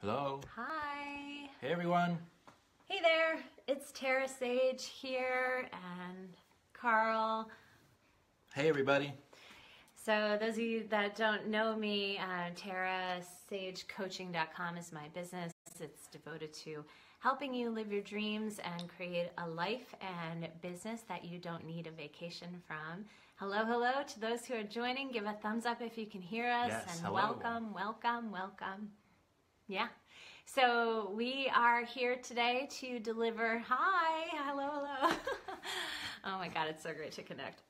Hello. Hi. Hey everyone. Hey there. It's Tara Sage here and Carl. Hey everybody. So those of you that don't know me, TaraSageCoaching.com is my business. It's devoted to helping you live your dreams and create a life and business that you don't need a vacation from. Hello, hello to those who are joining. Give a thumbs up if you can hear us. Yes, and hello. welcome, welcome, welcome. Yeah. So we are here today to deliver. Hi. Hello, hello. Oh my God, it's so great to connect.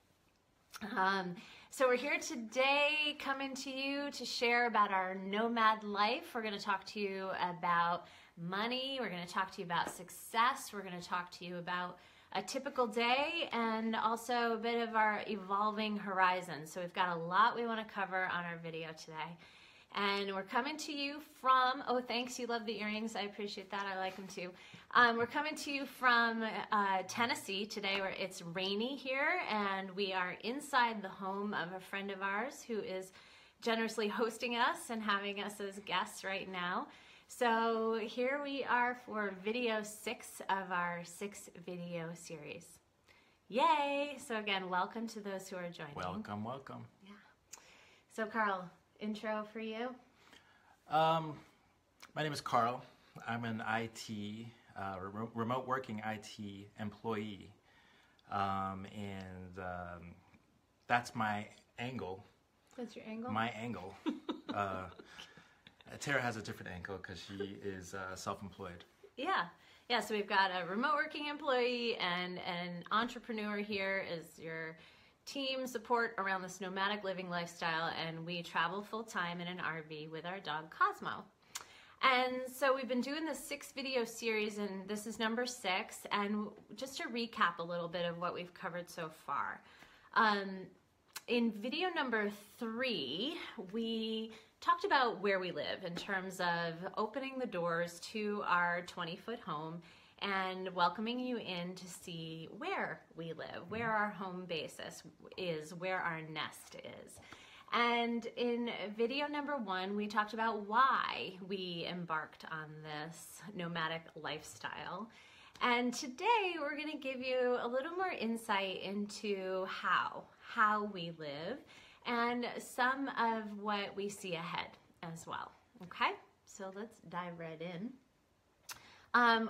So we're here today coming to you to share about our nomad life. We're going to talk to you about money. We're going to talk to you about success. We're going to talk to you about a typical day and also a bit of our evolving horizon. So we've got a lot we want to cover on our video today. And we're coming to you from, oh, thanks, you love the earrings. I appreciate that. I like them too. We're coming to you from Tennessee today, where it's rainy here, and we are inside the home of a friend of ours who is generously hosting us and having us as guests right now. So here we are for video 6 of our 6 video series. Yay! So again, welcome to those who are joining. Welcome, welcome. Yeah. So Carl, intro for you? My name is Carl. I'm an IT, remote working IT employee. That's my angle. That's your angle? My angle. Tara has a different angle because she is self-employed. Yeah. Yeah, so we've got a remote working employee and an entrepreneur here as your team support around this nomadic living lifestyle, and we travel full-time in an RV with our dog Cosmo. And so we've been doing this 6 video series, and this is number 6, and just to recap a little bit of what we've covered so far. In video number 3, we talked about where we live in terms of opening the doors to our 20-foot home and welcoming you in to see where we live, where our home basis is, where our nest is. And in video number 1, we talked about why we embarked on this nomadic lifestyle. And today we're going to give you a little more insight into how we live and some of what we see ahead as well. Okay, so let's dive right in.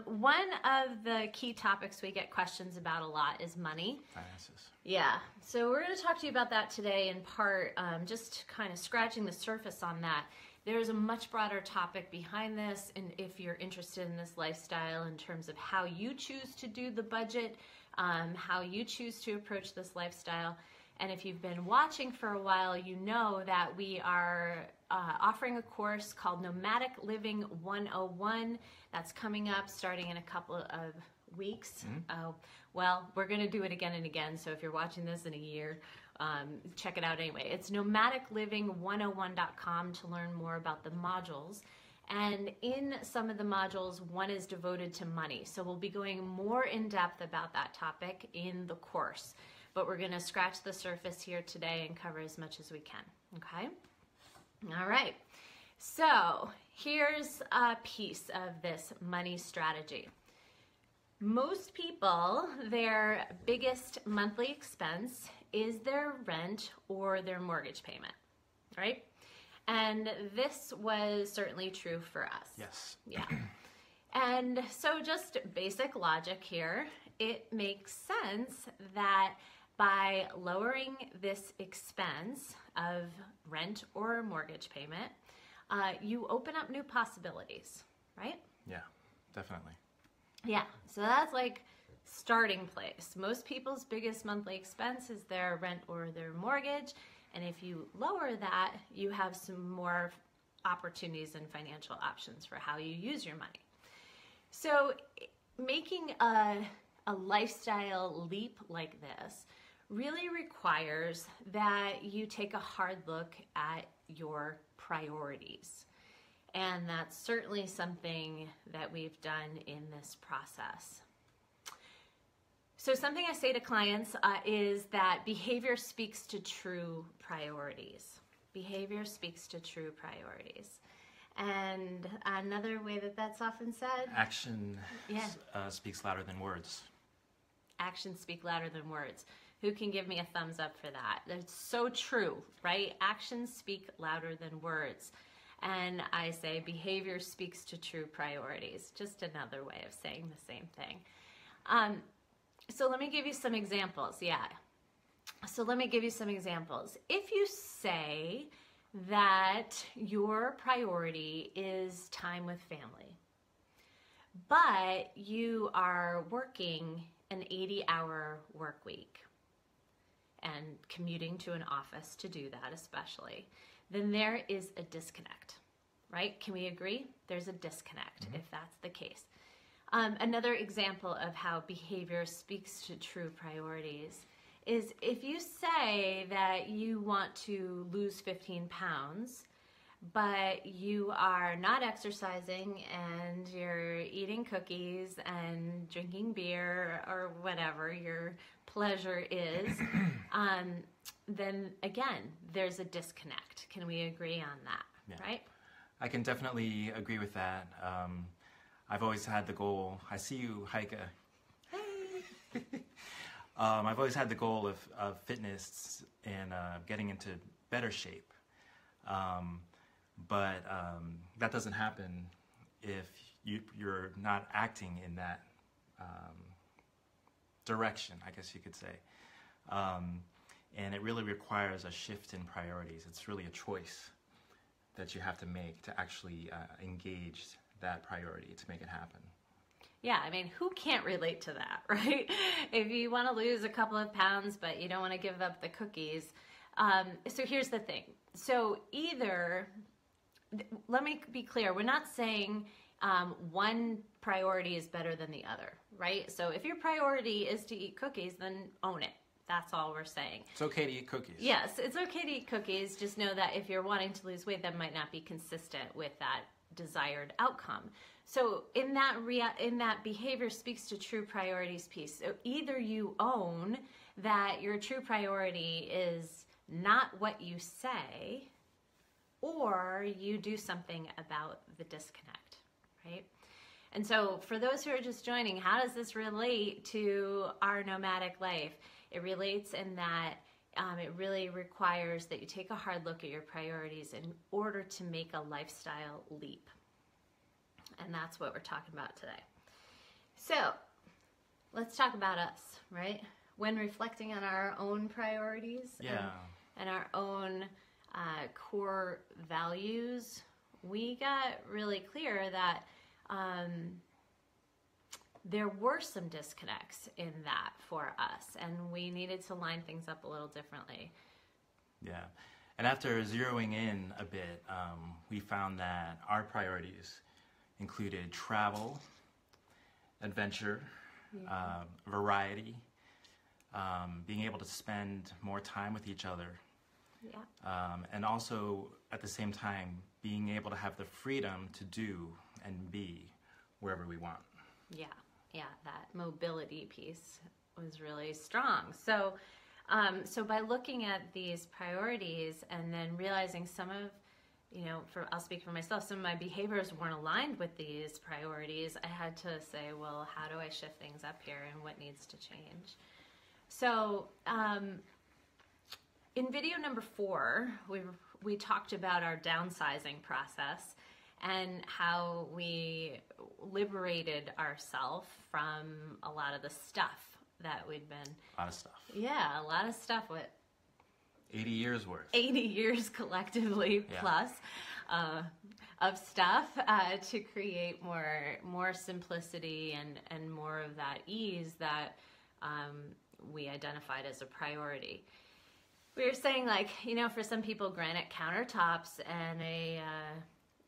One of the key topics we get questions about a lot is money. Finances. Yeah, so we're going to talk to you about that today in part, just kind of scratching the surface on that. There's a much broader topic behind this, and if you're interested in this lifestyle in terms of how you choose to do the budget, how you choose to approach this lifestyle. And if you've been watching for a while, you know that we are offering a course called Nomadic Living 101 that's coming up starting in a couple of weeks. Well, we're going to do it again and again, so if you're watching this in a year, check it out anyway. It's nomadicliving101.com to learn more about the modules. And in some of the modules, one is devoted to money. So we'll be going more in depth about that topic in the course. But we're going to scratch the surface here today and cover as much as we can, okay? All right, so here's a piece of this money strategy. Most people, their biggest monthly expense is their rent or their mortgage payment, right? And this was certainly true for us. Yes. Yeah. And so just basic logic here, it makes sense that by lowering this expense of rent or mortgage payment, you open up new possibilities, right? Yeah, definitely. Yeah, so that's like starting place. Most people's biggest monthly expense is their rent or their mortgage, and if you lower that, you have some more opportunities and financial options for how you use your money. So making a lifestyle leap like this really requires that you take a hard look at your priorities. And that's certainly something that we've done in this process. So something I say to clients is that behavior speaks to true priorities. Behavior speaks to true priorities. And another way that that's often said, Action Yeah. Speaks louder than words. actions speak louder than words. Who can give me a thumbs up for that? That's so true, right? Actions speak louder than words. And I say behavior speaks to true priorities. Just another way of saying the same thing. So let me give you some examples. Yeah. So let me give you some examples. If you say that your priority is time with family, but you are working an 80-hour work week and commuting to an office to do that especially, then there is a disconnect, right? Can we agree? There's a disconnect if that's the case. Another example of how behavior speaks to true priorities is if you say that you want to lose 15 pounds, but you are not exercising and you're eating cookies and drinking beer or whatever your pleasure is, then again, there's a disconnect. Can we agree on that, right? I can definitely agree with that. I've always had the goal. I see you, Heike. Hey. I've always had the goal of fitness and getting into better shape. But that doesn't happen if you're not acting in that direction, I guess you could say. And it really requires a shift in priorities. It's really a choice that you have to make to actually engage that priority to make it happen. Yeah, I mean, who can't relate to that, right? If you want to lose a couple of pounds, but you don't want to give up the cookies. So here's the thing. So either, let me be clear, we're not saying one priority is better than the other, right? So if your priority is to eat cookies, then own it. That's all we're saying. It's okay to eat cookies. Yes, it's okay to eat cookies. Just know that if you're wanting to lose weight, that might not be consistent with that desired outcome. So in that behavior speaks to true priorities piece. So either you own that your true priority is not what you say, or you do something about the disconnect, right? And so for those who are just joining, how does this relate to our nomadic life? It relates in that it really requires that you take a hard look at your priorities in order to make a lifestyle leap. And that's what we're talking about today. So let's talk about us, right? When reflecting on our own priorities and our own core values, we got really clear that there were some disconnects in that for us, and we needed to line things up a little differently. Yeah. And after zeroing in a bit, we found that our priorities included travel, adventure, variety, being able to spend more time with each other, and also at the same time being able to have the freedom to do and be wherever we want. Yeah, that mobility piece was really strong. So, so by looking at these priorities and then realizing some of, I'll speak for myself, some of my behaviors weren't aligned with these priorities, I had to say, well, how do I shift things up here and what needs to change? So, in video number 4, we talked about our downsizing process and how we liberated ourselves from a lot of the stuff that we'd been... A lot of stuff. Yeah, a lot of stuff. What? 80 years worth. 80 years collectively plus of stuff to create more simplicity and more of that ease that we identified as a priority. We were saying, for some people, granite countertops and a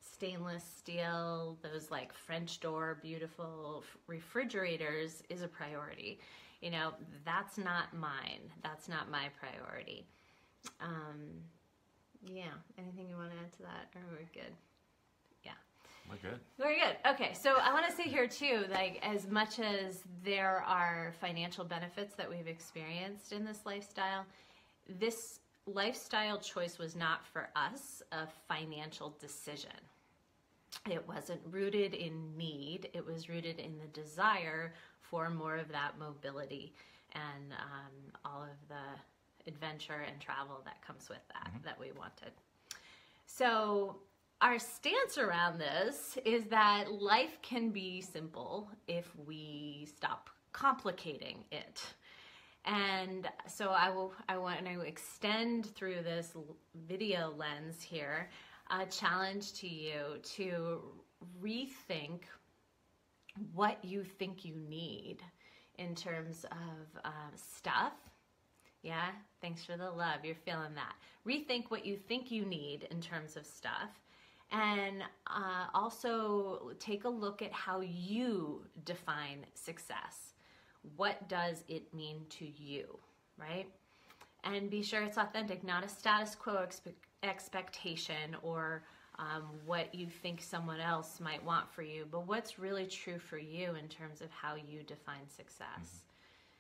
stainless steel, those French door, beautiful refrigerators is a priority. That's not mine. That's not my priority. Anything you want to add to that? Or we're good? Yeah. We're good. Very good. Okay, so I want to say here too, as much as there are financial benefits that we've experienced in this lifestyle choice was not for us a financial decision. It wasn't rooted in need. It was rooted in the desire for more of that mobility and all of the adventure and travel that comes with that, that we wanted. So our stance around this is that life can be simple if we stop complicating it. And so I want to extend through this video lens here a challenge to you to rethink what you think you need in terms of stuff. Yeah, thanks for the love. You're feeling that. Rethink what you think you need in terms of stuff. And also take a look at how you define success. What does it mean to you, right? And be sure it's authentic, not a status quo expectation or what you think someone else might want for you, but what's really true for you in terms of how you define success.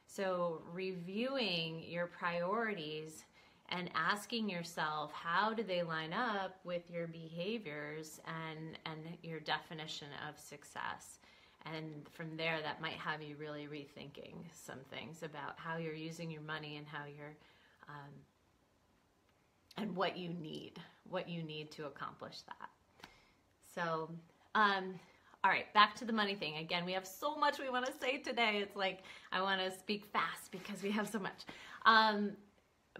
So reviewing your priorities and asking yourself, how do they line up with your behaviors and your definition of success? And from there, that might have you really rethinking some things about how you're using your money and how you're, and what you need to accomplish that. So, all right, back to the money thing. Again, we have so much we want to say today. It's like I want to speak fast because we have so much.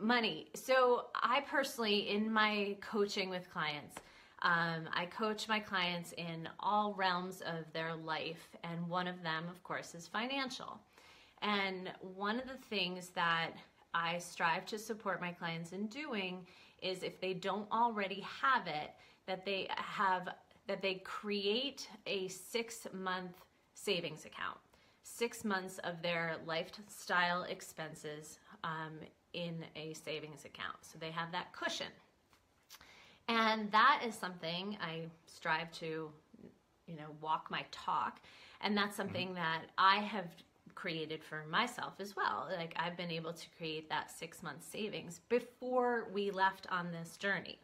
Money. So I personally, in my coaching with clients, I coach my clients in all realms of their life, and one of them, of course, is financial. And one of the things that I strive to support my clients in doing is, if they don't already have it, that they create a 6-month savings account. 6 months of their lifestyle expenses in a savings account. So they have that cushion. And that is something I strive to, walk my talk. And that's something that I have created for myself as well. Like, I've been able to create that 6-month savings before we left on this journey.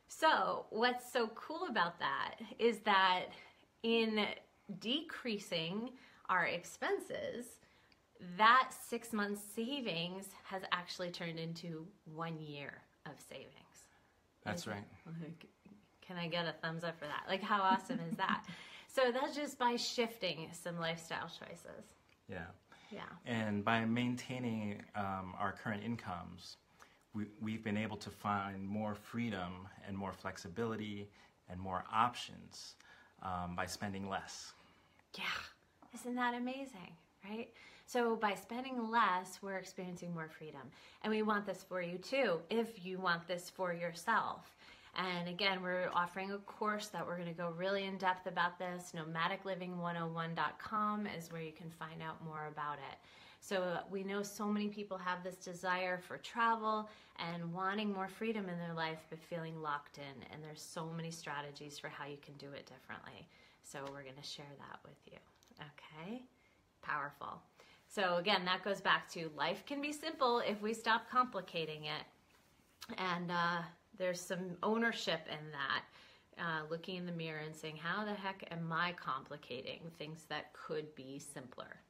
So what's so cool about that is that in decreasing our expenses, that 6-month savings has actually turned into 1 year of savings. That's right. Can I get a thumbs up for that? Like, how awesome is that? So that's just by shifting some lifestyle choices. Yeah. Yeah. And by maintaining our current incomes, we've been able to find more freedom and more flexibility and more options by spending less. Yeah. Isn't that amazing, right? So by spending less, we're experiencing more freedom. And we want this for you too, if you want this for yourself. And again, we're offering a course that we're going to go really in depth about this. nomadicliving101.com is where you can find out more about it. So we know so many people have this desire for travel and wanting more freedom in their life, but feeling locked in. And there's so many strategies for how you can do it differently. So we're going to share that with you. Okay? Powerful. So again, that goes back to life can be simple if we stop complicating it. And there's some ownership in that. Looking in the mirror and saying, how the heck am I complicating things that could be simpler?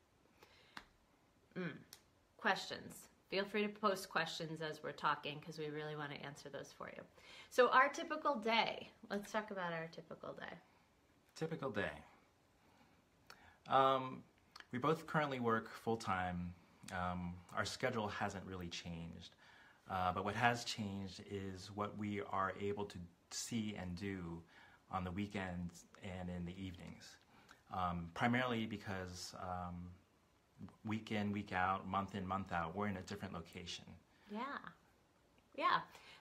Questions. Feel free to post questions as we're talking, because we really want to answer those for you. So our typical day. Let's talk about our typical day. Typical day. We both currently work full-time. Our schedule hasn't really changed. But what has changed is what we are able to see and do on the weekends and in the evenings. Primarily because week in, week out, month in, month out, we're in a different location. Yeah.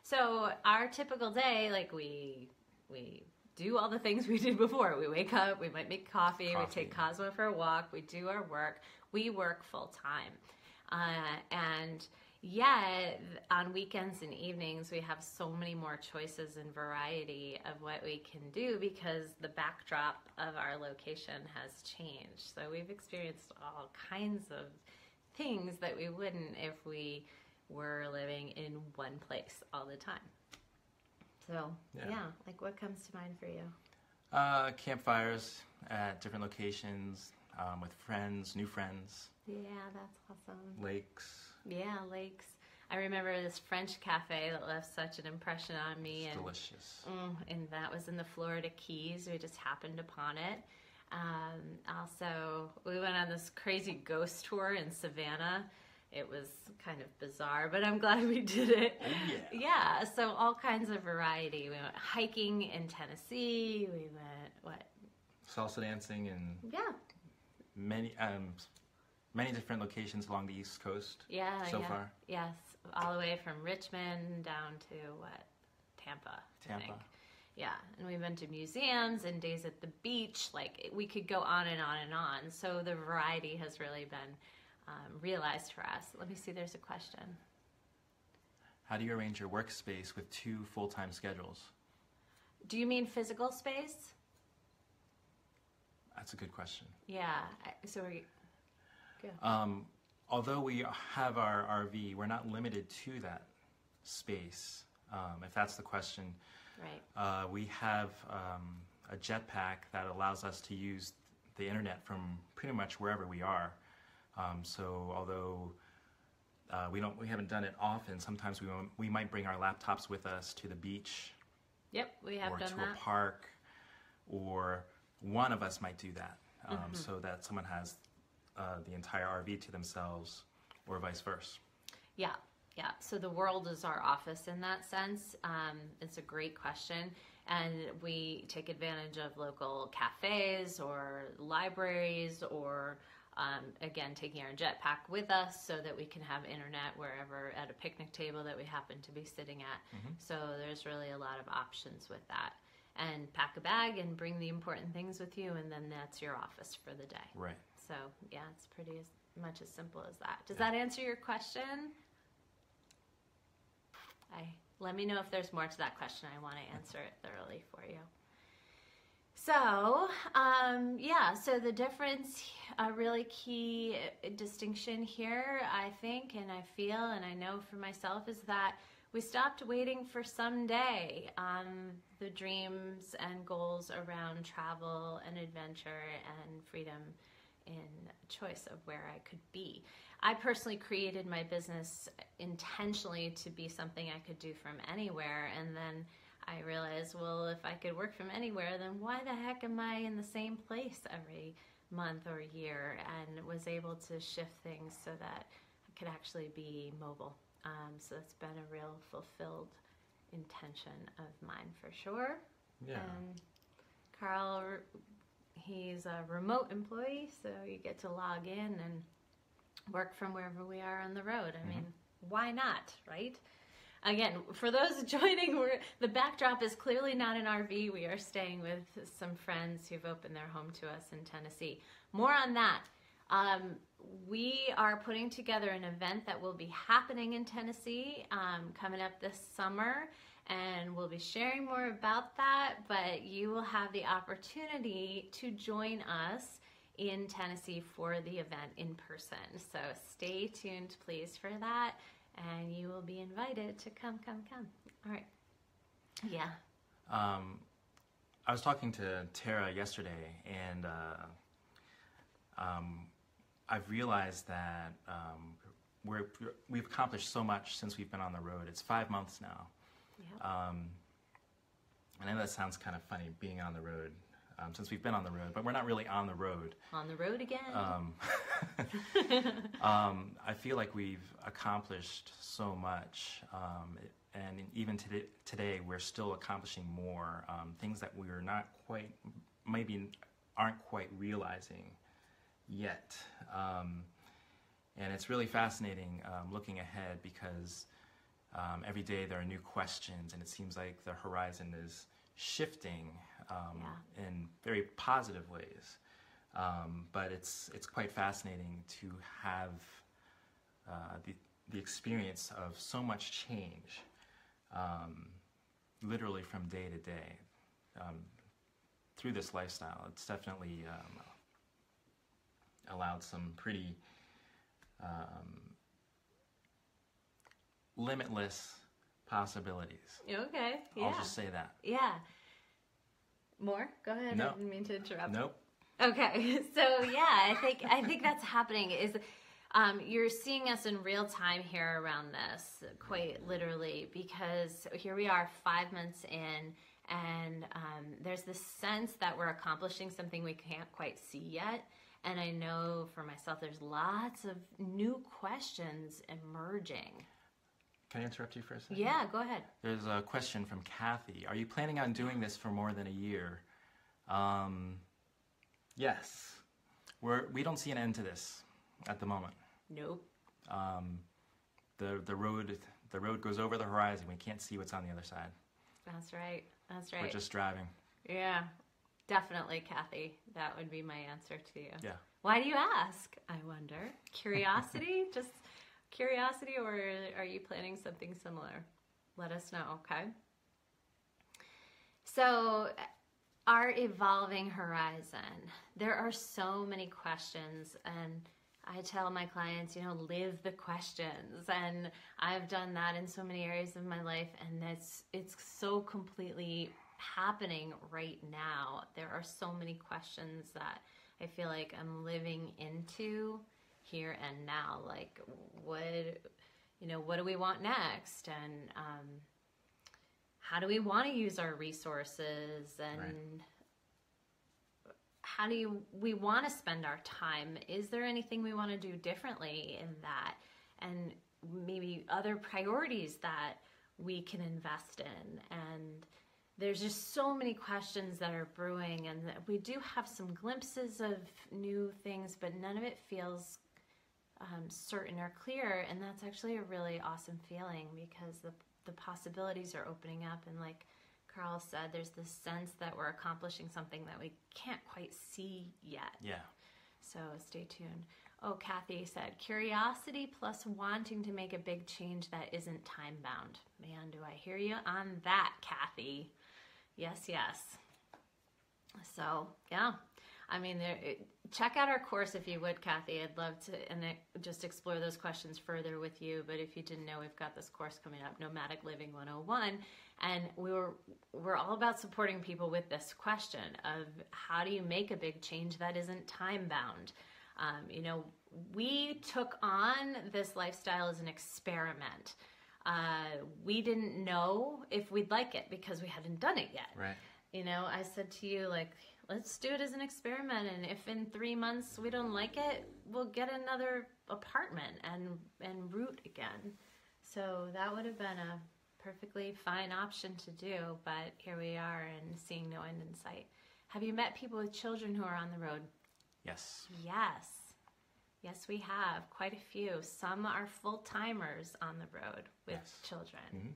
So our typical day, like we do all the things we did before. We wake up, we might make coffee. We take Cosmo for a walk, we do our work. We work full time. And yet, on weekends and evenings, we have so many more choices and variety of what we can do because the backdrop of our location has changed. So we've experienced all kinds of things that we wouldn't if we were living in one place all the time. So, yeah, like what comes to mind for you? Campfires at different locations with friends, new friends. Yeah, that's awesome. Lakes. Yeah, lakes. I remember this French cafe that left such an impression on me. It's and delicious. And that was in the Florida Keys. We just happened upon it. Also, we went on this crazy ghost tour in Savannah. It was kind of bizarre, but I'm glad we did it. Oh, yeah. Yeah, so all kinds of variety. We went hiking in Tennessee. We went, Salsa dancing and Yeah. many different locations along the East Coast. Yeah, so yeah. far. Yes, all the way from Richmond down to Tampa. I Tampa. think. Yeah, and we've been to museums and days at the beach. Like, we could go on and on and on. So the variety has really been realized for us. Let me see, there's a question. How do you arrange your workspace with 2 full-time schedules? Do you mean physical space? That's a good question. Yeah, so go. Although we have our RV, we're not limited to that space, if that's the question. Right. We have a jetpack that allows us to use the internet from pretty much wherever we are. So although we haven't done it often, sometimes we might bring our laptops with us to the beach. Yep, we have or done to that. a park, or one of us might do that, so that someone has the entire RV to themselves, or vice versa. Yeah, yeah. So the world is our office in that sense. It's a great question. And we take advantage of local cafes or libraries or, again, taking our jetpack with us so that we can have internet wherever at a picnic table that we happen to be sitting at. So there's really a lot of options with that. And pack a bag and bring the important things with you, and then that's your office for the day. Right. So, yeah, it's pretty much as simple as that. Does that answer your question? Let me know if there's more to that question. I want to answer it thoroughly for you. So, so the difference, a really key distinction here, I think, and I feel, and I know for myself, is that we stopped waiting for someday on the dreams and goals around travel and adventure and freedom in choice of where I could be. I personally created my business intentionally to be something I could do from anywhere, and then I realized, well, if I could work from anywhere, then why the heck am I in the same place every month or year? And was able to shift things so that I could actually be mobile. So it's been a real fulfilled intention of mine for sure. Yeah. And Carl, he's a remote employee, so you get to log in and work from wherever we are on the road. I mean, why not, right? Again, for those joining, the backdrop is clearly not an RV. We are staying with some friends who've opened their home to us in Tennessee. More on that. We are putting together an event that will be happening in Tennessee coming up this summer, and we'll be sharing more about that, but you will have the opportunity to join us in Tennessee for the event in person. So stay tuned, please, for that, and you will be invited to come. All right. Yeah. I was talking to Tara yesterday, and I've realized that we've accomplished so much since we've been on the road. It's 5 months now. Yep. I know that sounds kind of funny, being on the road, since we've been on the road, but we're not really on the road. On the road again. I feel like we've accomplished so much, and even today we're still accomplishing more, things that we're not quite, maybe aren't quite realizing yet. And it's really fascinating looking ahead, because every day there are new questions, and it seems like the horizon is shifting in very positive ways. But it's quite fascinating to have the experience of so much change, literally from day to day, through this lifestyle. It's definitely allowed some pretty limitless possibilities. Okay. Yeah. I'll just say that. Yeah. More? Go ahead. No. I didn't mean to interrupt. Nope. Okay, so yeah, I think that's happening. Is you're seeing us in real time here around this, quite literally, because here we are 5 months in, and there's this sense that we're accomplishing something we can't quite see yet. And I know for myself, there's lots of new questions emerging. Can I interrupt you for a second? Yeah, go ahead. There's a question from Kathy. Are you planning on doing this for more than a year? Yes. We don't see an end to this at the moment. Nope. The road goes over the horizon. We can't see what's on the other side. That's right. That's right. We're just driving. Yeah, definitely, Kathy. That would be my answer to you. Yeah. Why do you ask? I wonder. Curiosity? Just curiosity, or are you planning something similar? Let us know, okay? So, our evolving horizon. There are so many questions, and I tell my clients, live the questions. And I've done that in so many areas of my life, and it's so completely happening right now. There are so many questions that I feel like I'm living into here and now. Like, what do we want next? And how do we want to use our resources? And right. How do we want to spend our time? Is there anything we want to do differently in that? And maybe other priorities that we can invest in. And there's just so many questions that are brewing, and we do have some glimpses of new things, but none of it feels certain or clear. And that's actually a really awesome feeling, because the possibilities are opening up. And like Carl said, there's this sense that we're accomplishing something that we can't quite see yet. Yeah. So stay tuned. Oh, Kathy said, curiosity plus wanting to make a big change that isn't time bound. Man, do I hear you on that, Kathy. Yes, yes. So, yeah. I mean, check out our course if you would, Kathy. I'd love to just explore those questions further with you. But if you didn't know, we've got this course coming up, Nomadic Living 101. And we're all about supporting people with this question of how do you make a big change that isn't time bound? We took on this lifestyle as an experiment. We didn't know if we'd like it because we hadn't done it yet. Right. I said to you, like, let's do it as an experiment. And if in 3 months we don't like it, we'll get another apartment and root again. So that would have been a perfectly fine option to do. But here we are and seeing no end in sight. Have you met people with children who are on the road? Yes. Yes. Yes, we have. Quite a few. Some are full-timers on the road with children. Mm-hmm.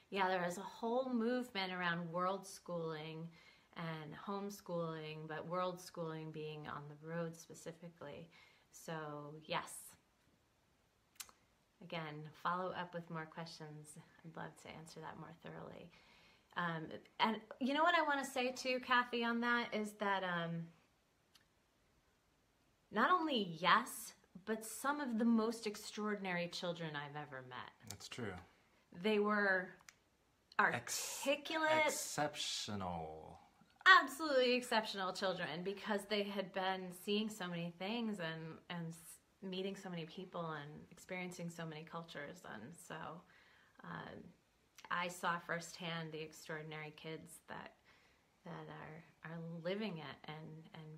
Yeah, there is a whole movement around world schooling and homeschooling, but world schooling being on the road specifically. So, yes. Again, follow up with more questions. I'd love to answer that more thoroughly. And you know what I want to say too, Kathy, on that is that not only yes, but some of the most extraordinary children I've ever met. That's true. They were articulate. Exceptional. Absolutely exceptional children, because they had been seeing so many things and meeting so many people and experiencing so many cultures. And so I saw firsthand the extraordinary kids that are living it and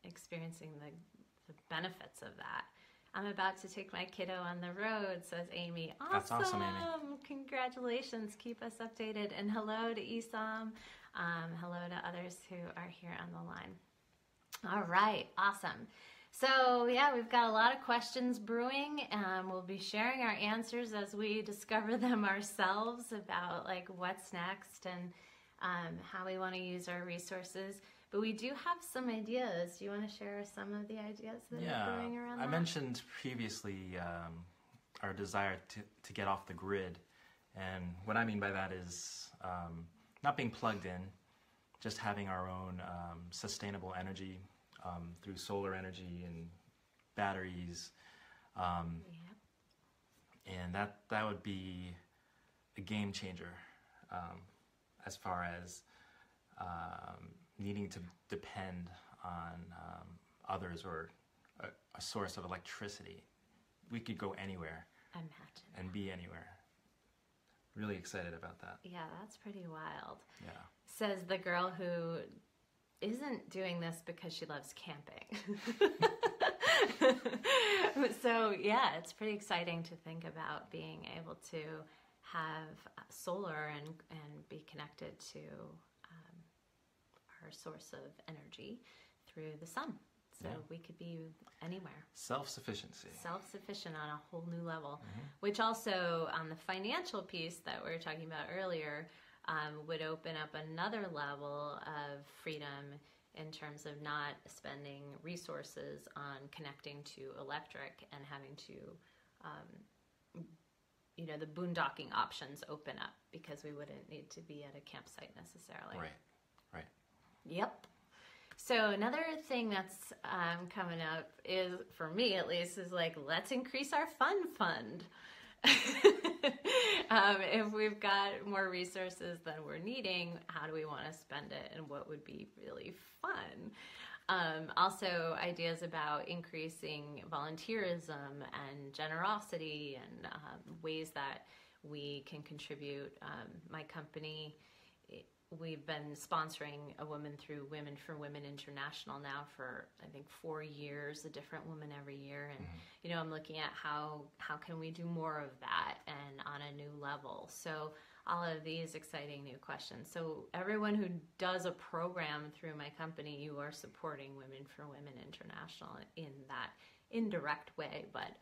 experiencing the benefits of that. I'm about to take my kiddo on the road, says Amy. Awesome. That's awesome, Amy. Congratulations. Keep us updated. And hello to Isam. Hello to others who are here on the line. All right. Awesome. So, yeah, we've got a lot of questions brewing. We'll be sharing our answers as we discover them ourselves about, like, what's next and how we want to use our resources. But we do have some ideas. Do you want to share some of the ideas that are brewing around that? I mentioned previously our desire to get off the grid. And what I mean by that is not being plugged in, just having our own sustainable energy through solar energy and batteries. And that would be a game changer as far as needing to depend on others or a source of electricity. We could go anywhere. Imagine. And be anywhere. Really excited about that. Yeah, that's pretty wild. Yeah. Says the girl who isn't doing this because she loves camping. So yeah, it's pretty exciting to think about being able to have solar and be connected to our source of energy through the sun. So we could be anywhere. Self-sufficiency. Self-sufficient on a whole new level, which also on the financial piece that we were talking about earlier would open up another level of freedom in terms of not spending resources on connecting to electric and having to, the boondocking options open up because we wouldn't need to be at a campsite necessarily. Right. Yep. So another thing that's coming up is, for me at least, is like, let's increase our fund. If we've got more resources than we're needing, how do we want to spend it and what would be really fun? Also, ideas about increasing volunteerism and generosity and ways that we can contribute. My company, we've been sponsoring a woman through Women for Women International now for, I think, 4 years, a different woman every year. And, I'm looking at how can we do more of that and on a new level. So all of these exciting new questions. So everyone who does a program through my company, you are supporting Women for Women International in that indirect way. But,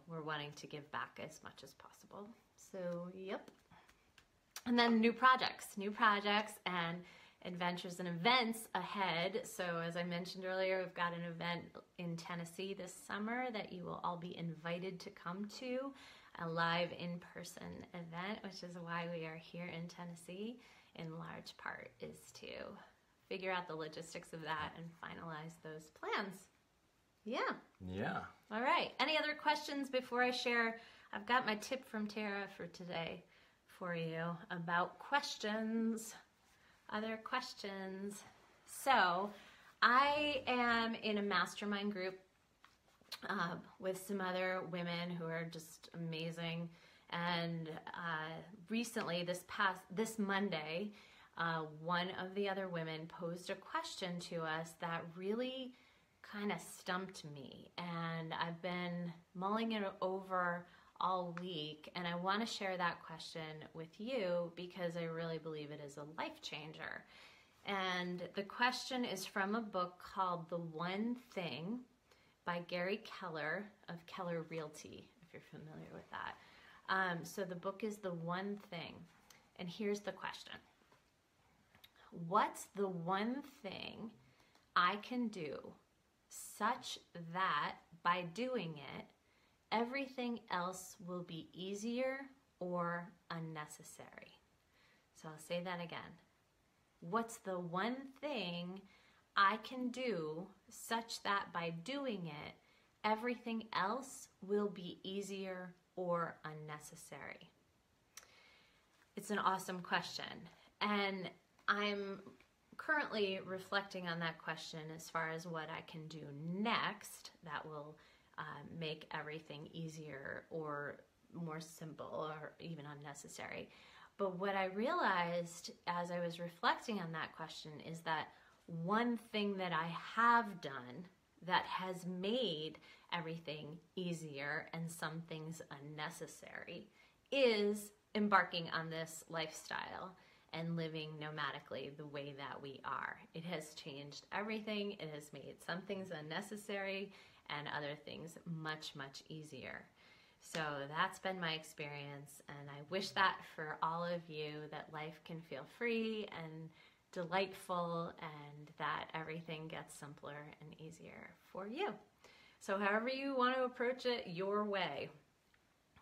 we're wanting to give back as much as possible. So, yep. And then new projects and adventures and events ahead. So as I mentioned earlier, we've got an event in Tennessee this summer that you will all be invited to come to, a live in-person event, which is why we are here in Tennessee in large part, is to figure out the logistics of that and finalize those plans. Yeah. All right. Any other questions before I share? I've got my tip from Tara for today for you about questions. Other questions. So I am in a mastermind group with some other women who are just amazing. And recently, this Monday, one of the other women posed a question to us that really kind of stumped me. And I've been mulling it over all week, and I want to share that question with you because I really believe it is a life changer. And the question is from a book called The One Thing by Gary Keller of Keller Realty, if you're familiar with that. So the book is The One Thing, and here's the question. What's the one thing I can do such that by doing it, everything else will be easier or unnecessary? So I'll say that again. What's the one thing I can do such that by doing it, everything else will be easier or unnecessary? It's an awesome question. And I'm currently reflecting on that question as far as what I can do next that will make everything easier or more simple or even unnecessary. But what I realized as I was reflecting on that question is that one thing that I have done that has made everything easier and some things unnecessary is embarking on this lifestyle and living nomadically the way that we are. It has changed everything. It has made some things unnecessary and other things much, much easier. So that's been my experience, and I wish that for all of you, that life can feel free and delightful and that everything gets simpler and easier for you. So however you want to approach it, your way,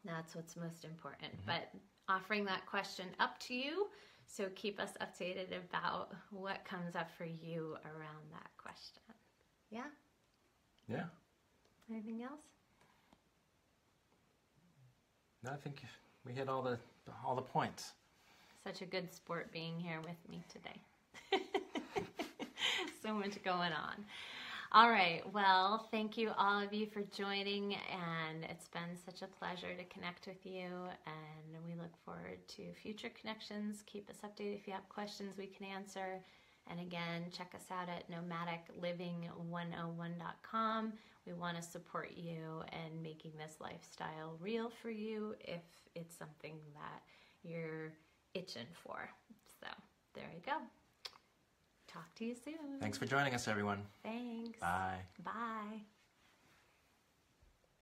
that's what's most important. But offering that question up to you, so keep us updated about what comes up for you around that question. Yeah? Yeah. Anything else? No, I think we hit all the points. such a good sport being here with me today. So much going on. All right. Well, thank you all of you for joining, and it's been such a pleasure to connect with you, and we look forward to future connections. Keep us updated if you have questions we can answer. And again, check us out at nomadicliving101.com. We want to support you in making this lifestyle real for you if it's something that you're itching for. So there you go. Talk to you soon. Thanks for joining us, everyone. Thanks. Bye. Bye.